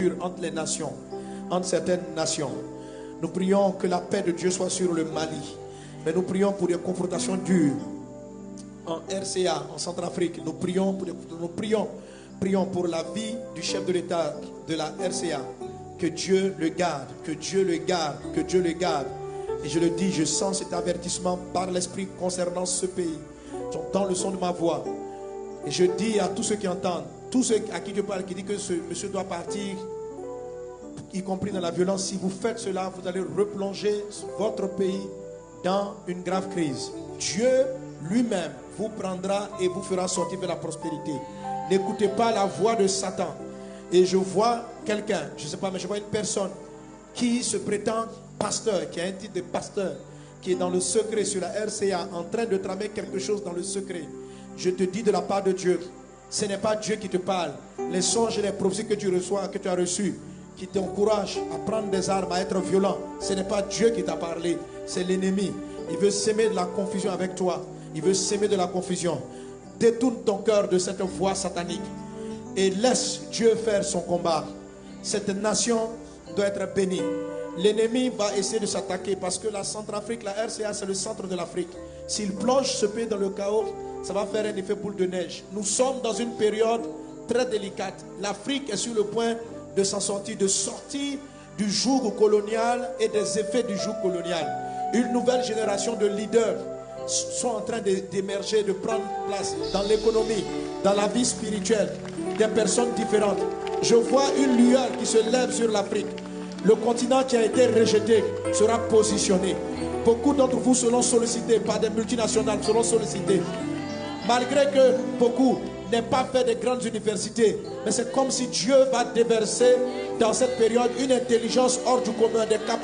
entre les nations, entre certaines nations. Nous prions que la paix de Dieu soit sur le Mali. Mais nous prions pour des confrontations dures en RCA, en Centrafrique. Nous prions pour la vie du chef de l'État de la RCA. Que Dieu le garde, que Dieu le garde, que Dieu le garde. Et je le dis, je sens cet avertissement par l'Esprit concernant ce pays. J'entends le son de ma voix. Et je dis à tous ceux qui entendent, tous ceux à qui je parle, qui disent que ce monsieur doit partir, y compris dans la violence, si vous faites cela, vous allez replonger votre pays dans une grave crise. Dieu lui-même vous prendra et vous fera sortir de la prospérité. N'écoutez pas la voix de Satan. Et je vois quelqu'un, je ne sais pas, mais je vois une personne qui se prétend pasteur, qui a un titre de pasteur, qui est dans le secret sur la RCA, en train de tramer quelque chose dans le secret. Je te dis de la part de Dieu, ce n'est pas Dieu qui te parle. Les songes et les prophéties que tu reçois, que tu as reçus, qui t'encouragent à prendre des armes, à être violent, ce n'est pas Dieu qui t'a parlé, c'est l'ennemi. Il veut s'aimer de la confusion avec toi. Il veut s'aimer de la confusion. Détourne ton cœur de cette voix satanique et laisse Dieu faire son combat. Cette nation doit être bénie. L'ennemi va essayer de s'attaquer parce que la Centrafrique, la RCA, c'est le centre de l'Afrique. S'il plonge ce pays dans le chaos, ça va faire un effet boule de neige. Nous sommes dans une période très délicate. L'Afrique est sur le point de s'en sortir, de sortir du joug colonial et des effets du joug colonial. Une nouvelle génération de leaders sont en train d'émerger, de prendre place dans l'économie, dans la vie spirituelle, des personnes différentes. Je vois une lueur qui se lève sur l'Afrique. Le continent qui a été rejeté sera positionné. Beaucoup d'entre vous seront sollicités par des multinationales, seront sollicités. Malgré que beaucoup n'aient pas fait de grandes universités, mais c'est comme si Dieu va déverser dans cette période une intelligence hors du commun, des capacités.